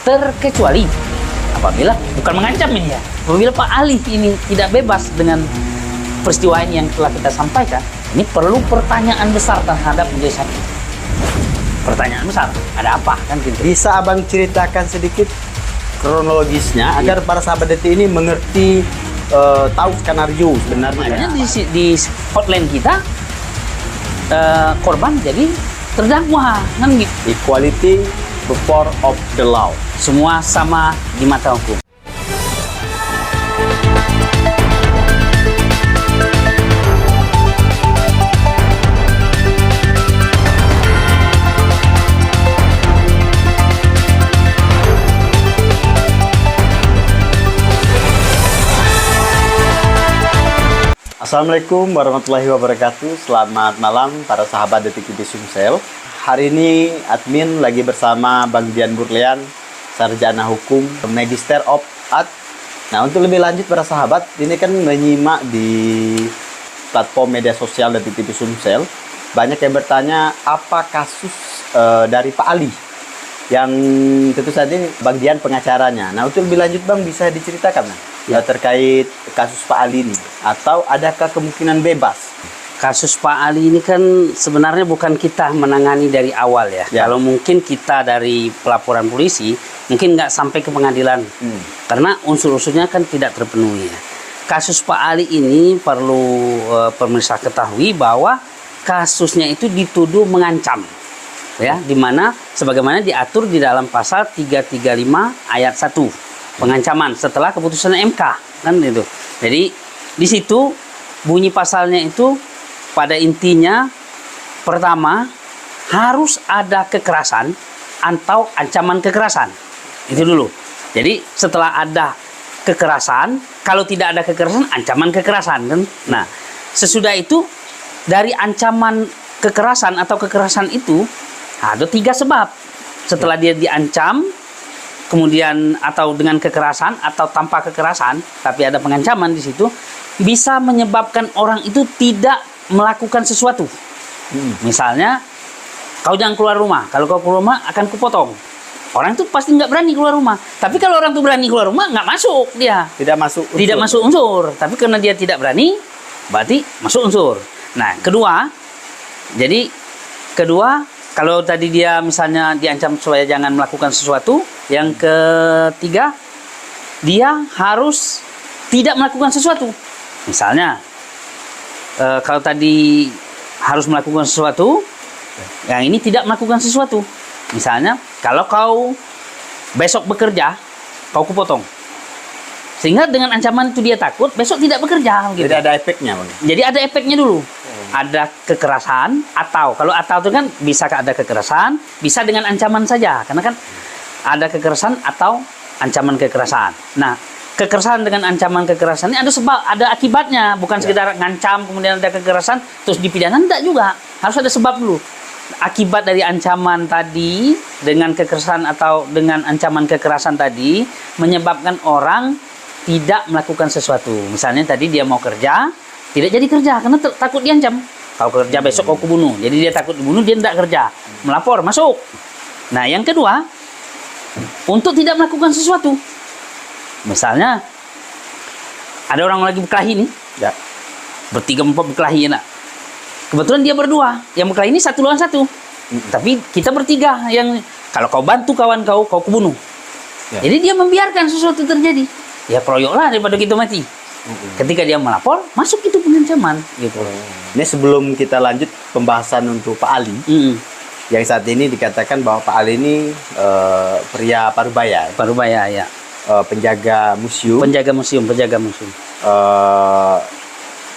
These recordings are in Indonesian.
terkecuali apabila bukan mengancam ini ya, apabila Pak Ali ini tidak bebas dengan peristiwa ini yang telah kita sampaikan, ini perlu pertanyaan besar terhadap majelis hakim. Pertanyaan besar, ada apa kan gitu. Bisa abang ceritakan sedikit kronologisnya agar para sahabat detik ini mengerti, tahu skenario sebenarnya. Makanya di hotline kita korban jadi terdakwa kan gitu. Equality before of the law. Semua sama di mata hukum. Assalamualaikum warahmatullahi wabarakatuh. Selamat malam para sahabat Detik TV Sumsel. Hari ini admin lagi bersama Bang Dian Burlian, Sarjana Hukum, Magister of Art. Nah, untuk lebih lanjut para sahabat, ini kan menyimak di platform media sosial Detik TV Sumsel, banyak yang bertanya apa kasus dari Pak Ali, yang tentu saja ini Bang Dian pengacaranya. Nah, untuk lebih lanjut Bang, bisa diceritakan ya terkait kasus Pak Ali ini, atau adakah kemungkinan bebas? Kasus Pak Ali ini kan sebenarnya bukan kita menangani dari awal ya. Kalau mungkin kita dari pelaporan polisi, mungkin nggak sampai ke pengadilan. Karena unsur-unsurnya kan tidak terpenuhi ya. Kasus Pak Ali ini perlu pemirsa ketahui bahwa kasusnya itu dituduh mengancam. Ya, dimana sebagaimana diatur di dalam pasal 335 ayat 1. Pengancaman setelah keputusan MK kan itu. Jadi di situ bunyi pasalnya itu pada intinya pertama harus ada kekerasan atau ancaman kekerasan. Itu dulu. Jadi setelah ada kekerasan, kalau tidak ada kekerasan, ancaman kekerasan kan. Nah, sesudah itu dari ancaman kekerasan atau kekerasan itu ada 3 sebab. Setelah dia diancam, kemudian atau dengan kekerasan atau tanpa kekerasan, tapi ada pengancaman di situ, bisa menyebabkan orang itu tidak melakukan sesuatu. Misalnya, kau jangan keluar rumah. Kalau kau keluar rumah akan kupotong. Orang itu pasti nggak berani keluar rumah. Tapi kalau orang itu berani keluar rumah, nggak masuk dia. Tidak masuk unsur. Tidak masuk unsur. Tapi karena dia tidak berani, berarti masuk unsur. Nah, kedua, kalau tadi dia misalnya diancam supaya jangan melakukan sesuatu, yang ketiga, dia harus tidak melakukan sesuatu. Misalnya, kalau tadi harus melakukan sesuatu, yang ini tidak melakukan sesuatu. Misalnya, kalau kau besok bekerja, kau kupotong. Sehingga dengan ancaman itu dia takut, besok tidak bekerja. Gitu. Jadi ada efeknya, Bang. Jadi ada efeknya dulu. Ada kekerasan atau itu kan bisa ada kekerasan, bisa dengan ancaman saja. Karena kan ada kekerasan atau ancaman kekerasan. Nah, kekerasan dengan ancaman kekerasan ini ada sebab, ada akibatnya. Bukan sekedar ngancam kemudian ada kekerasan terus dipidana, tidak juga. Harus ada sebab dulu. Akibat dari ancaman tadi dengan kekerasan atau dengan ancaman kekerasan tadi menyebabkan orang tidak melakukan sesuatu. Misalnya tadi dia mau kerja, tidak jadi kerja karena takut diancam. Kau kerja besok kau kubunuh. Jadi dia takut dibunuh, dia tidak kerja. Melapor, masuk. Nah, yang kedua, untuk tidak melakukan sesuatu. Misalnya, ada orang lagi berkelahi nih. Ya. Bertiga empat berkelahi enak. Kebetulan dia berdua. Yang berkelahi ini 1 lawan 1. Tapi kita bertiga yang kalau kau bantu kawan kau kubunuh. Ya. Jadi dia membiarkan sesuatu terjadi. Ya keroyoklah daripada kita mati. Ketika dia melapor, masuk itu pengancaman gitu. Ini sebelum kita lanjut pembahasan untuk Pak Ali, yang saat ini dikatakan bahwa Pak Ali ini pria parubaya. Parubaya ya. Penjaga museum. Penjaga museum.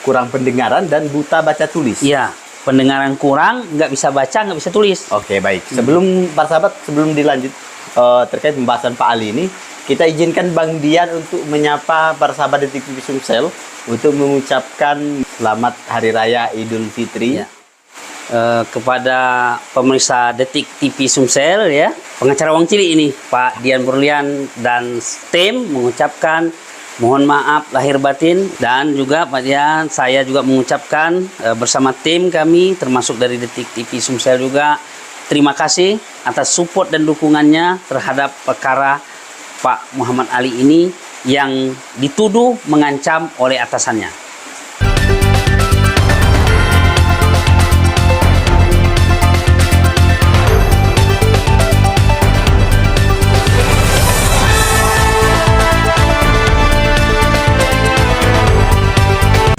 Kurang pendengaran dan buta baca tulis. Iya, pendengaran kurang, nggak bisa baca, nggak bisa tulis. Oke, baik. Sebelum para sahabat, sebelum dilanjut terkait pembahasan Pak Ali ini, kita izinkan Bang Dian untuk menyapa para sahabat Detik TV Sumsel untuk mengucapkan selamat Hari Raya Idul Fitri. Ya. Kepada pemirsa Detik TV Sumsel ya, pengacara Wong Cilik ini Pak Dian Burlian dan tim mengucapkan mohon maaf lahir batin, dan juga Pak Dian, saya juga mengucapkan bersama tim kami termasuk dari Detik TV Sumsel juga terima kasih atas support dan dukungannya terhadap perkara Pak Muhammad Ali ini yang dituduh mengancam oleh atasannya.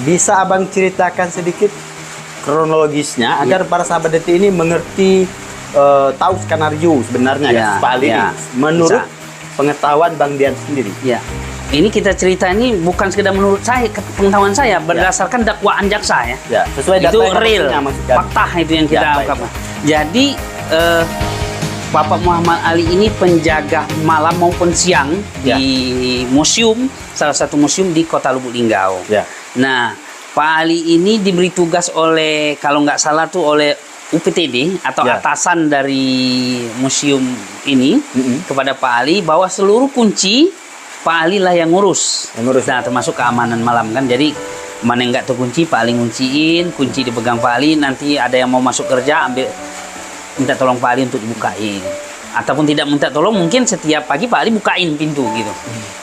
Bisa Abang ceritakan sedikit kronologisnya agar para sahabat detik ini mengerti, tahu skenario sebenarnya Ya, Pak Ali ya, menurut bisa. pengetahuan Bang Dian sendiri. Ya, ini kita cerita ini bukan sekedar menurut saya, pengetahuan saya berdasarkan dakwaan jaksa ya. Ya, sesuai data Itu yang real, punya, maksud kami. fakta itu yang kita Ya, baik. ungkapkan. Jadi Bapak Muhammad Ali ini penjaga malam maupun siang Ya. di museum, salah satu museum di Kota Lubuk Linggau. Ya. Nah, Pak Ali ini diberi tugas oleh, kalau nggak salah tuh oleh UPTD atau Ya. atasan dari museum ini kepada Pak Ali bahwa seluruh kunci Pak Ali lah yang ngurus. Yang ngurus. Nah, termasuk keamanan malam kan. Jadi mana yang nggak terkunci Pak Ali ngunciin, kunci dipegang Pak Ali. Nanti ada yang mau masuk kerja ambil, minta tolong Pak Ali untuk dibukain. Ataupun tidak minta tolong, mungkin setiap pagi Pak Ali bukain pintu gitu.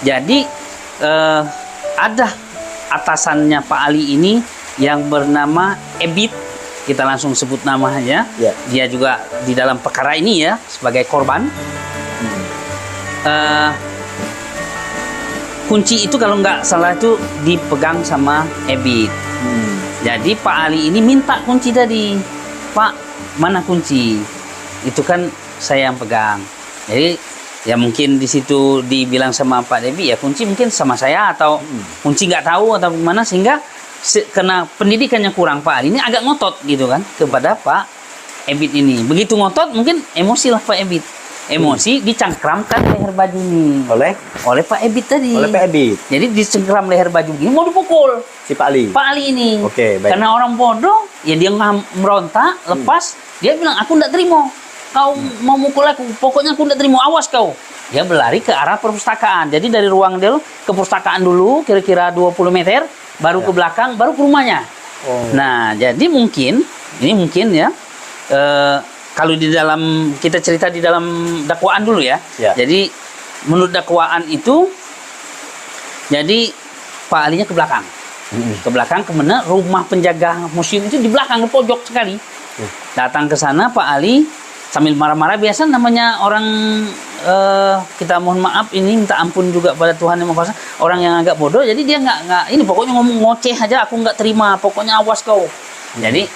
Jadi ada atasannya Pak Ali ini yang bernama Ebit, kita langsung sebut namanya. Ya. Dia juga di dalam perkara ini ya sebagai korban. Kunci itu kalau nggak salah itu dipegang sama Ebit. Jadi Pak Ali ini minta kunci tadi, Pak mana kunci? Itu kan saya yang pegang. Jadi ya mungkin di situ dibilang sama Pak Debi ya kunci mungkin sama saya atau kunci nggak tahu atau gimana, sehingga karena pendidikannya kurang Pak Ali ini agak ngotot gitu kan kepada Pak Ebit ini. Begitu ngotot mungkin emosi lah Pak Ebit. Emosi dicengkramkan leher baju ini oleh Pak Ebit tadi. Oleh Pak Ebit. Jadi dicengkram leher baju ini mau dipukul Si Pak Ali. Pak Ali ini. Oke, baik. Karena orang bodoh ya dia meronta lepas, dia bilang aku nggak terima. Kau mau mukul aku, pokoknya aku tidak terima, awas kau. Dia berlari ke arah perpustakaan. Jadi dari ruang dia ke perpustakaan dulu, kira-kira 20 meter, baru ke belakang, baru ke rumahnya. Nah, jadi mungkin, ini mungkin ya, kalau di dalam, kita cerita di dalam dakwaan dulu ya. Jadi, menurut dakwaan itu, jadi Pak Alinya ke belakang. Ke belakang, kemana rumah penjaga museum itu di belakang, di pojok sekali. Datang ke sana, Pak Ali, sambil marah-marah, biasa namanya orang kita mohon maaf ini minta ampun juga pada Tuhan yang Maha Kuasa, orang yang agak bodoh, jadi dia nggak ini pokoknya ngomong ngoceh aja, aku nggak terima, pokoknya awas kau. Jadi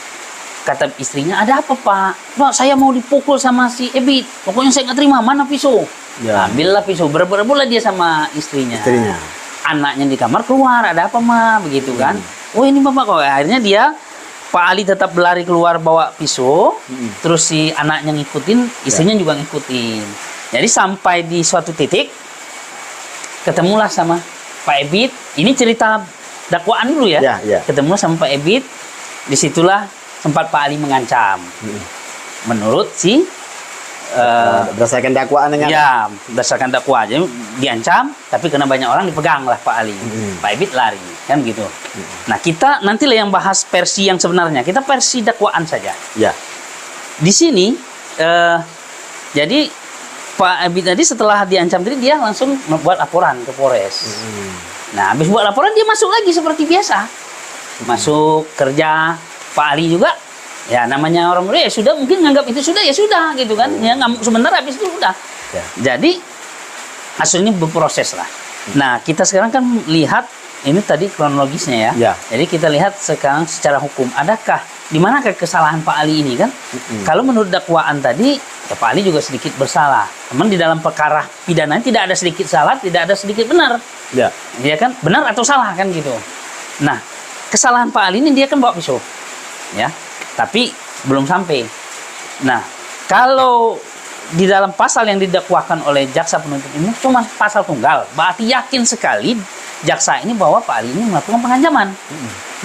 kata istrinya, ada apa Pak? Pak, saya mau dipukul sama si Ebit, pokoknya saya nggak terima, mana pisau? Ambillah pisau, berebut-rebutlah dia sama istrinya. Anaknya di kamar keluar, ada apa Ma? Begitu kan? Oh ini bapak kok. Akhirnya dia Pak Ali tetap berlari keluar bawa pisau, terus si anaknya ngikutin, istrinya juga ngikutin. Jadi sampai di suatu titik, ketemulah sama Pak Ebit. Ini cerita dakwaan dulu ya. Ketemulah sama Pak Ebit, disitulah sempat Pak Ali mengancam. Menurut si berdasarkan dakwaan ya, berdasarkan dakwaan, jadi diancam, tapi karena banyak orang dipegang lah Pak Ali. Pak Ebit lari, kan gitu. Nah kita nantilah yang bahas versi yang sebenarnya, kita versi dakwaan saja. Di sini, jadi Pak Ebit tadi setelah diancam tadi dia langsung membuat laporan ke Polres. Nah habis buat laporan dia masuk lagi seperti biasa, masuk kerja. Pak Ali juga. Ya namanya orang muda ya sudah, mungkin nganggap itu sudah ya sudah gitu kan, ya ngamuk sebentar habis itu sudah. Jadi hasilnya berproses lah. Nah kita sekarang kan lihat ini tadi kronologisnya ya. Jadi kita lihat sekarang secara hukum, adakah di manakah kesalahan Pak Ali ini kan? Kalau menurut dakwaan tadi ya Pak Ali juga sedikit bersalah. Namun di dalam perkara pidana tidak ada sedikit salah, tidak ada sedikit benar. Dia kan benar atau salah kan gitu. Nah kesalahan Pak Ali ini dia kan bawa pisau, ya. Tapi belum sampai. Nah, kalau di dalam pasal yang didakwakan oleh jaksa penuntut umum cuma pasal tunggal, berarti yakin sekali jaksa ini bahwa Pak Ali ini melakukan pengancaman.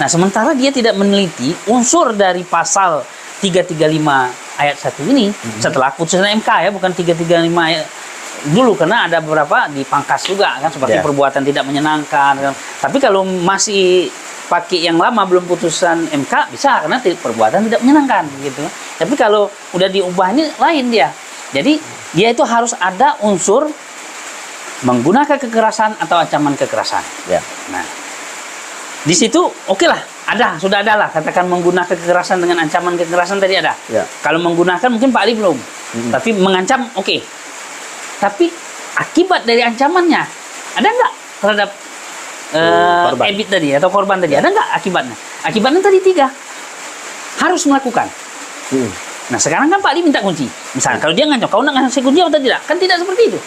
Nah, sementara dia tidak meneliti unsur dari pasal 335 ayat 1 ini setelah putusan MK ya, bukan 335 ayat dulu, karena ada beberapa dipangkas juga kan, seperti perbuatan tidak menyenangkan kan. Tapi kalau masih pakai yang lama belum putusan MK bisa karena perbuatan tidak menyenangkan gitu. Tapi kalau udah diubah ini lain dia. Jadi dia itu harus ada unsur menggunakan kekerasan atau ancaman kekerasan. Ya. Nah, di situ oke lah, sudah ada lah. Katakan menggunakan kekerasan dengan ancaman kekerasan tadi ada. Ya. Kalau menggunakan mungkin Pak Ali belum, tapi mengancam oke. Tapi akibat dari ancamannya ada nggak terhadap korban. Ebit tadi atau korban tadi? Ada nggak akibatnya? Akibatnya tadi 3 harus melakukan. Nah sekarang kan Pak Ali minta kunci. Misalnya kalau dia ngancam, kau nak ngasih kunci atau tidak? Kan tidak seperti itu.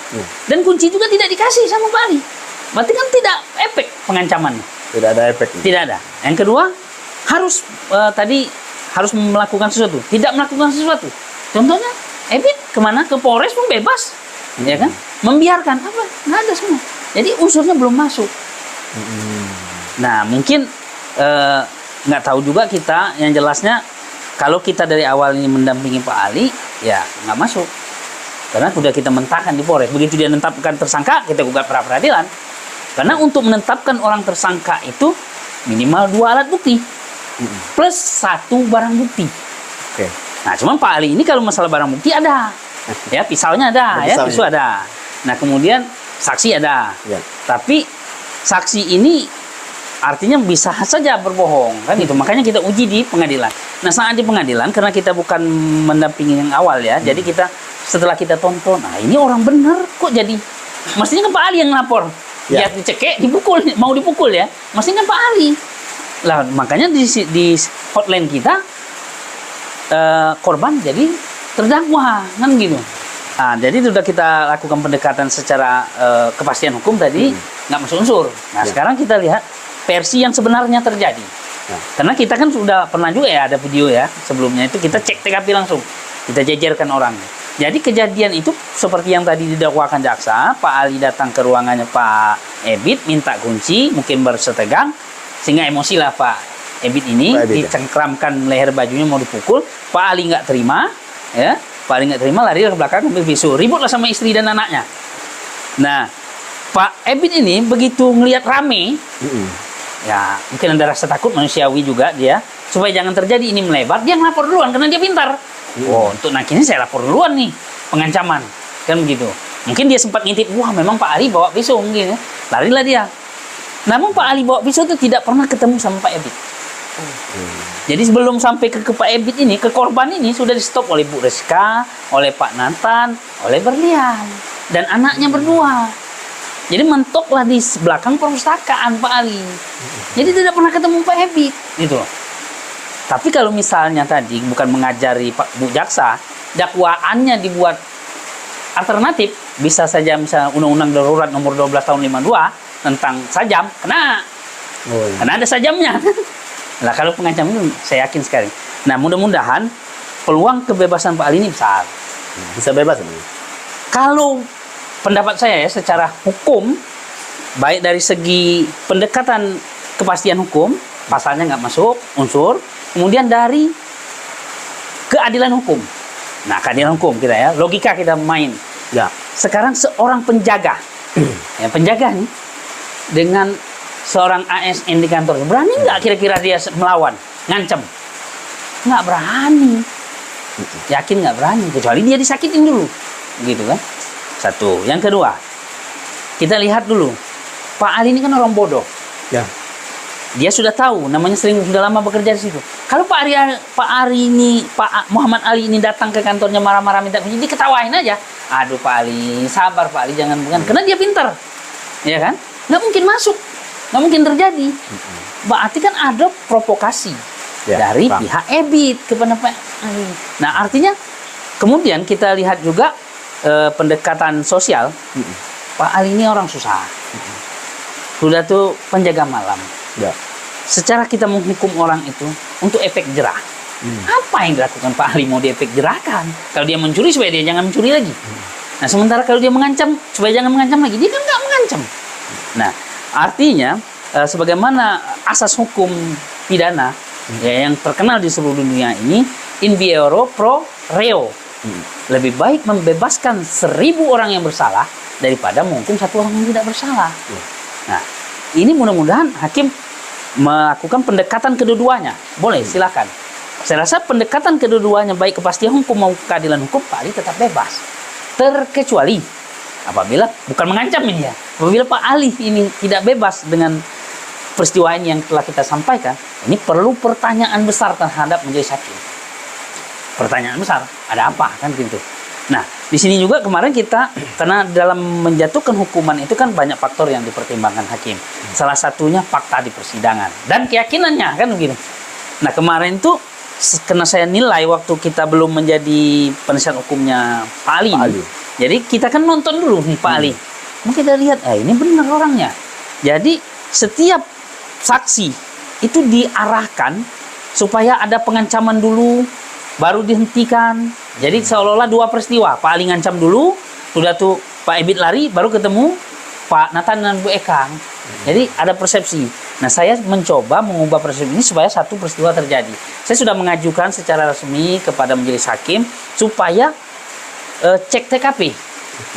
Dan kunci juga tidak dikasih sama Pak Ali. Berarti kan tidak efek pengancamannya. Tidak ada efek. Tidak ada. Yang kedua harus tadi harus melakukan sesuatu. Tidak melakukan sesuatu. Contohnya Ebit kemana? Ke Polres pun bebas, ya kan? Membiarkan apa? Nggak ada semua. Jadi unsurnya belum masuk. Nah mungkin nggak tahu juga kita. Yang jelasnya kalau kita dari awal ini mendampingi Pak Ali, ya nggak masuk. Karena sudah kita mentahkan di Polres. Begitu dia menetapkan tersangka, kita gugat pra peradilan. Karena untuk menetapkan orang tersangka itu minimal 2 alat bukti plus 1 barang bukti. Oke. Nah, cuman Pak Ali ini kalau masalah barang bukti ada, ya pisaunya ada, ya pisau ada. Nah, kemudian saksi ada. Ya. Tapi saksi ini artinya bisa saja berbohong kan itu. Makanya kita uji di pengadilan. Nah, saat di pengadilan karena kita bukan mendampingi yang awal ya, jadi kita setelah kita tonton, nah ini orang bener kok jadi. Mestinya kan Pak Ali yang lapor. Ya. Dia dicekek, dipukul, mau dipukul ya. Mestinya kan Pak Ali. Lah makanya di hotline kita korban jadi terdakwa kan gitu. Nah, jadi sudah kita lakukan pendekatan secara kepastian hukum tadi nggak masuk unsur. Nah sekarang kita lihat versi yang sebenarnya terjadi. Karena kita kan sudah pernah juga ya ada video ya sebelumnya itu kita cek TKP langsung, kita jejerkan orang. Jadi kejadian itu seperti yang tadi didakwakan jaksa, Pak Ali datang ke ruangannya Pak Ebit minta kunci, mungkin bersetegang sehingga emosi lah Pak Ebit ini dicengkramkan leher bajunya mau dipukul, Pak Ali nggak terima, ya Pak Ali nggak terima lari ke belakang ambil pisau, ributlah sama istri dan anaknya. Nah Pak Ebit ini begitu ngelihat rame, ya mungkin ada rasa takut manusiawi juga dia supaya jangan terjadi ini melebar, dia ngelapor duluan karena dia pintar. Oh, untuk nakini saya lapor duluan nih pengancaman kan begitu. Mungkin dia sempat ngintip, wah memang Pak Ali bawa pisau mungkin ya. Larilah dia. Namun Pak Ali bawa pisau itu tidak pernah ketemu sama Pak Ebit. Jadi sebelum sampai ke Pak Ebit ini, ke korban ini sudah di stop oleh Bu Reska, oleh Pak Nathan, oleh Berlian dan anaknya berdua. Jadi mentoklah di belakang perpustakaan Pak Ali. Jadi tidak pernah ketemu Pak Ebit gitu loh. Tapi kalau misalnya tadi bukan mengajari Pak Bu Jaksa, dakwaannya dibuat alternatif, bisa saja misalnya Undang-Undang Darurat nomor 12 tahun 52 tentang sajam, kena. Karena ada sajamnya. Nah, kalau pengancam itu saya yakin sekali. Nah, mudah-mudahan peluang kebebasan Pak Ali ini besar. Bisa bebas ini. Kalau pendapat saya ya secara hukum, baik dari segi pendekatan kepastian hukum, pasalnya nggak masuk unsur, kemudian dari keadilan hukum. Nah, keadilan hukum kita ya, logika kita main. Ya. Sekarang seorang penjaga, ya penjaga nih, dengan seorang ASN di kantor, berani nggak kira-kira dia melawan, ngancam? Nggak berani. Yakin nggak berani, kecuali dia disakitin dulu, gitu kan? Satu. Yang kedua, kita lihat dulu, Pak Ali ini kan orang bodoh. Ya. Dia sudah tahu, namanya sudah lama bekerja di situ. Kalau Pak Muhammad Ali ini datang ke kantornya marah-marah minta kunci, diketawain aja. Aduh Pak Ali, sabar Pak Ali, jangan bukan. Karena dia pintar, ya kan? Nggak mungkin masuk, nggak mungkin terjadi. Berarti kan ada provokasi dari pihak Ebit kepada Pak Ali. Nah artinya, kemudian kita lihat juga pendekatan sosial. Pak Ali ini orang susah. Sudah tuh penjaga malam. Ya. Secara kita menghukum orang itu untuk efek jerah. Apa yang dilakukan Pak Ali mau di efek jerahkan? Kalau dia mencuri supaya dia jangan mencuri lagi. Nah sementara kalau dia mengancam supaya jangan mengancam lagi, dia kan nggak mengancam. Nah artinya sebagaimana asas hukum pidana ya, yang terkenal di seluruh dunia ini, in viero pro reo. Lebih baik membebaskan 1000 orang yang bersalah daripada menghukum 1 orang yang tidak bersalah. Nah ini mudah-mudahan hakim melakukan pendekatan kedua-duanya. Boleh, silakan. Saya rasa pendekatan kedua-duanya, baik kepastian hukum maupun keadilan hukum, Pak Ali tetap bebas. Terkecuali apabila, bukan mengancam ini ya, apabila Pak Ali ini tidak bebas dengan peristiwa ini yang telah kita sampaikan, ini perlu pertanyaan besar terhadap majelis hakim. Pertanyaan besar, ada apa kan gitu. Nah, di sini juga kemarin kita, karena dalam menjatuhkan hukuman itu kan banyak faktor yang dipertimbangkan hakim. Salah satunya fakta di persidangan dan keyakinannya kan begitu. Nah, kemarin tuh karena saya nilai waktu kita belum menjadi penasihat hukumnya Pak Ali, jadi kita kan nonton dulu nih Pak Ali. Mungkin kita lihat, ini benar orangnya. Jadi setiap saksi itu diarahkan supaya ada pengancaman dulu, baru dihentikan. Jadi seolah-olah dua peristiwa. Pak Ali ngancam dulu, sudah tuh Pak Ebit lari, baru ketemu Pak Nathan dan Bu Ekang. Jadi ada persepsi. Nah, saya mencoba mengubah persepsi ini supaya satu peristiwa terjadi. Saya sudah mengajukan secara resmi kepada majelis hakim supaya cek TKP,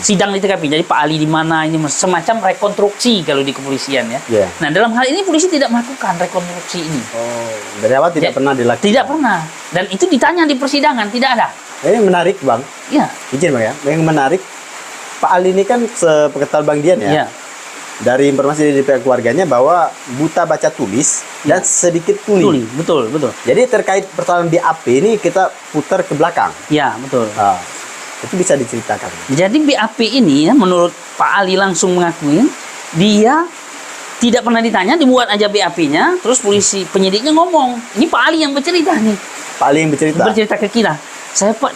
sidang di TKP. Jadi Pak Ali di mana, ini semacam rekonstruksi kalau di kepolisian ya. Yeah. Nah, dalam hal ini polisi tidak melakukan rekonstruksi ini. Oh, dari awal tidak pernah dilakukan. Tidak pernah. Dan itu ditanya di persidangan, tidak ada. Ini menarik, Bang. Iya. Izin, Bang ya. Yang menarik, Pak Ali ini kan sepengetahuan Bang Dian ya. Iya. Dari informasi dari pihak keluarganya bahwa buta baca tulis dan sedikit tuli. Betul. Jadi terkait persoalan BAP ini kita putar ke belakang. Iya, betul. Itu bisa diceritakan. Jadi BAP ini ya, menurut Pak Ali langsung mengakuin, dia tidak pernah ditanya, dibuat aja BAP-nya, terus polisi penyidiknya ngomong, ini Pak Ali yang bercerita nih. Pak Ali yang bercerita? Bercerita ke kita. Saya Pak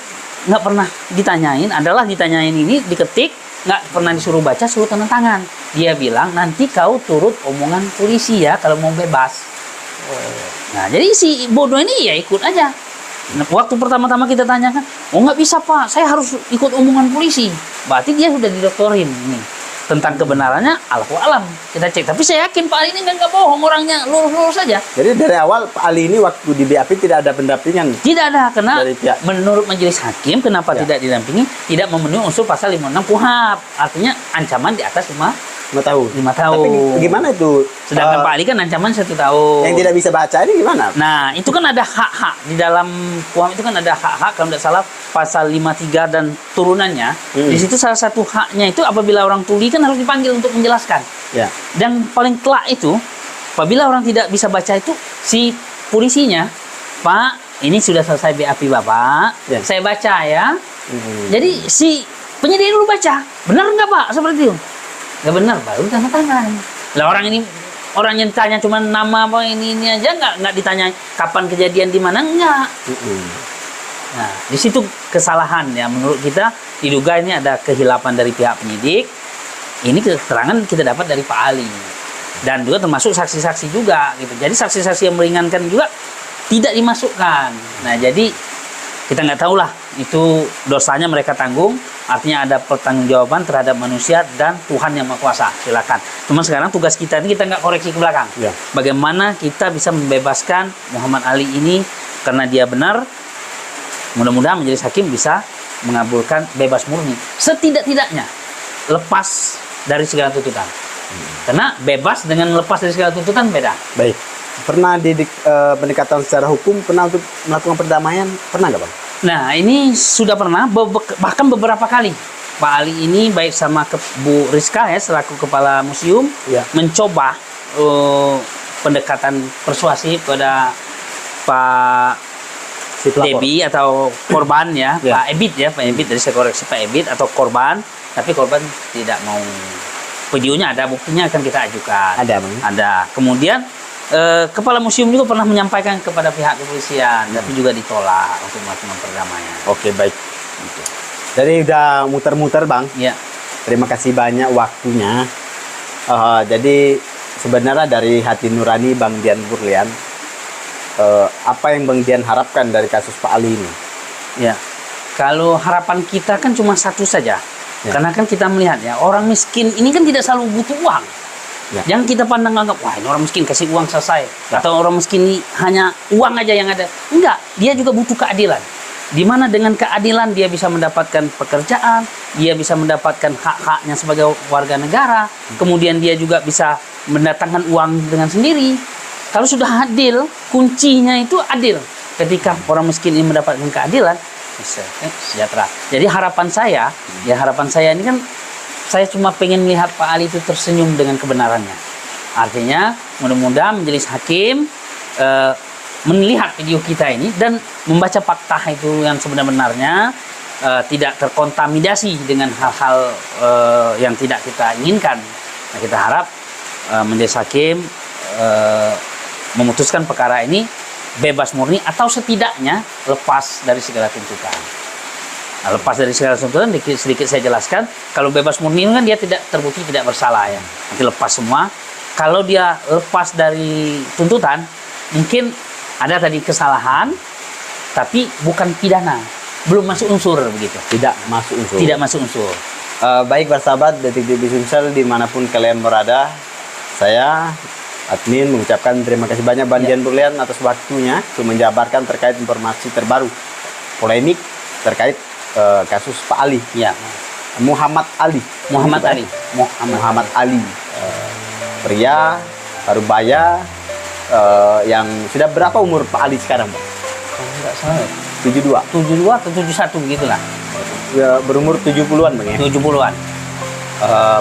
nggak pernah ditanyain, ditanyain ini, diketik, nggak pernah disuruh baca, suruh tanda tangan. Dia bilang, nanti kau turut omongan polisi ya kalau mau bebas. Nah, jadi si bodoh ini ya ikut aja. Nah, waktu pertama-tama kita tanyakan, nggak bisa Pak, saya harus ikut omongan polisi. Berarti dia sudah didoktorin ini. Tentang kebenarannya, Allahu alam. Kita cek. Tapi saya yakin Pak Ali ini nggak bohong, orangnya lurus-lurus saja. Jadi dari awal Pak Ali ini waktu di BAP tidak ada pendampingan? Tidak ada, karena menurut majelis hakim, kenapa tidak didampingi? Tidak memenuhi unsur pasal 56 KUHP. Artinya ancaman di atas 5 tahun. Tapi gimana itu? Sedangkan Pak Ali kan ancaman 1 tahun. Yang tidak bisa baca ini gimana? Nah, itu kan ada hak-hak. Di dalam KUHP itu kan ada hak-hak, kalau tidak salah pasal 53 dan turunannya. Di situ salah satu haknya itu apabila orang tuli kan harus dipanggil untuk menjelaskan. Ya. Dan paling telak itu, apabila orang tidak bisa baca itu, si polisinya, Pak, ini sudah selesai BAP Bapak, saya baca ya. Jadi si penyidik dulu baca, benar nggak Pak seperti itu? Nggak benar, baru tanda tangan. Lah orang yang tanya cuma nama apa ini aja, nggak ditanya kapan kejadian di mana, enggak. Nah, di situ kesalahan ya menurut kita, diduga ini ada kehilapan dari pihak penyidik. Ini keterangan kita dapat dari Pak Ali dan juga termasuk saksi-saksi juga gitu. Jadi saksi-saksi yang meringankan juga tidak dimasukkan. Nah, jadi kita nggak tahu lah itu dosanya mereka tanggung. Artinya ada pertanggungjawaban terhadap manusia dan Tuhan yang Maha Kuasa. Silakan. Cuma sekarang tugas kita ini kita nggak koreksi ke belakang. Ya. Bagaimana kita bisa membebaskan Muhammad Ali ini karena dia benar. Mudah-mudahan majelis hakim bisa mengabulkan bebas murni. Setidak-tidaknya lepas dari segala tuntutan. Karena bebas dengan lepas dari segala tuntutan beda. Baik. Pernah di pendekatan secara hukum, pernah untuk melakukan perdamaian, pernah nggak Bang? Nah, ini sudah pernah, bahkan beberapa kali. Pak Ali ini baik sama Bu Rizka ya, selaku kepala museum, mencoba pendekatan persuasif pada Pak Debi atau korban ya, Pak Ebit ya, Pak Ebit, dari saya koreksi Pak Ebit atau korban, tapi korban tidak mau. Videonya ada, buktinya akan kita ajukan. Ada. Kemudian kepala museum juga pernah menyampaikan kepada pihak kepolisian, tapi juga ditolak untuk melakukan perdamaian. Oke, baik. Jadi udah muter-muter Bang. Ya. Terima kasih banyak waktunya. Jadi sebenarnya dari hati nurani Bang Dian Burlian, apa yang Bang Dian harapkan dari kasus Pak Ali ini? Ya, kalau harapan kita kan cuma satu saja. Karena kan kita melihat ya, orang miskin ini kan tidak selalu butuh uang. Yang kita pandang anggap, wah ini orang miskin kasih uang selesai. Atau orang miskin ini hanya uang aja yang ada. Enggak, dia juga butuh keadilan. Di mana dengan keadilan dia bisa mendapatkan pekerjaan, dia bisa mendapatkan hak-haknya sebagai warga negara, kemudian dia juga bisa mendatangkan uang dengan sendiri. Kalau sudah adil, kuncinya itu adil. Ketika orang miskin ini mendapatkan keadilan, sejahtera. Jadi harapan saya ini kan, saya cuma pengen melihat Pak Ali itu tersenyum dengan kebenarannya. Artinya mudah-mudahan majelis hakim melihat video kita ini dan membaca fakta itu yang sebenar-benarnya, tidak terkontaminasi dengan hal-hal yang tidak kita inginkan. Nah, kita harap majelis hakim memutuskan perkara ini bebas murni atau setidaknya lepas dari segala tuntutan. Nah, lepas dari segala tuntutan, sedikit saya jelaskan. Kalau bebas murni kan dia tidak terbukti tidak bersalah ya. Nanti lepas semua. Kalau dia lepas dari tuntutan, mungkin ada tadi kesalahan, tapi bukan pidana, belum masuk unsur begitu. Tidak masuk unsur. Tidak masuk unsur. Baik bersahabat Detik TV Sumsel dimanapun kalian berada, saya admin mengucapkan terima kasih banyak Bang Dian Burlian atas waktunya untuk menjabarkan terkait informasi terbaru polemik terkait kasus Pak Ali. Ya. Muhammad Ali. Muhammad Ali. Pria Parubaya yang sudah berapa umur Pak Ali sekarang, Pak? Kalau nggak salah 72 atau 71 begitulah. Ya, berumur 70-an, Bang ya. 70-an.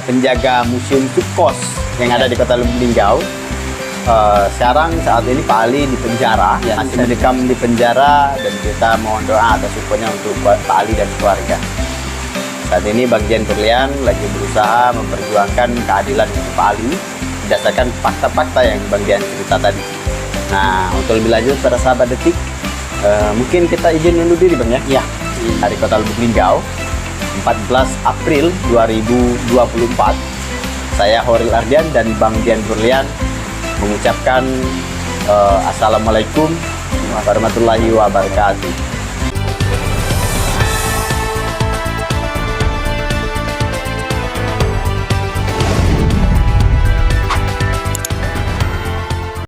Penjaga Museum Sukos yang ada di Kota Lubuk Linggau. Sekarang saat ini Pak Ali di penjara, masih mendekam di penjara, dan kita mohon doa atas supportnya untuk Pak Ali dan keluarga. Saat ini Bang Dian Burlian lagi berusaha memperjuangkan keadilan untuk Pak Ali berdasarkan fakta-fakta yang Bang Dian cerita tadi. Nah, untuk lebih lanjut para sahabat Detik, mungkin kita izin undur diri, Bang ya. Dari Kota Lubuk Linggau, 14 April 2024. Saya Horil Ardian dan Bang Dian Burlian mengucapkan Assalamualaikum warahmatullahi wabarakatuh.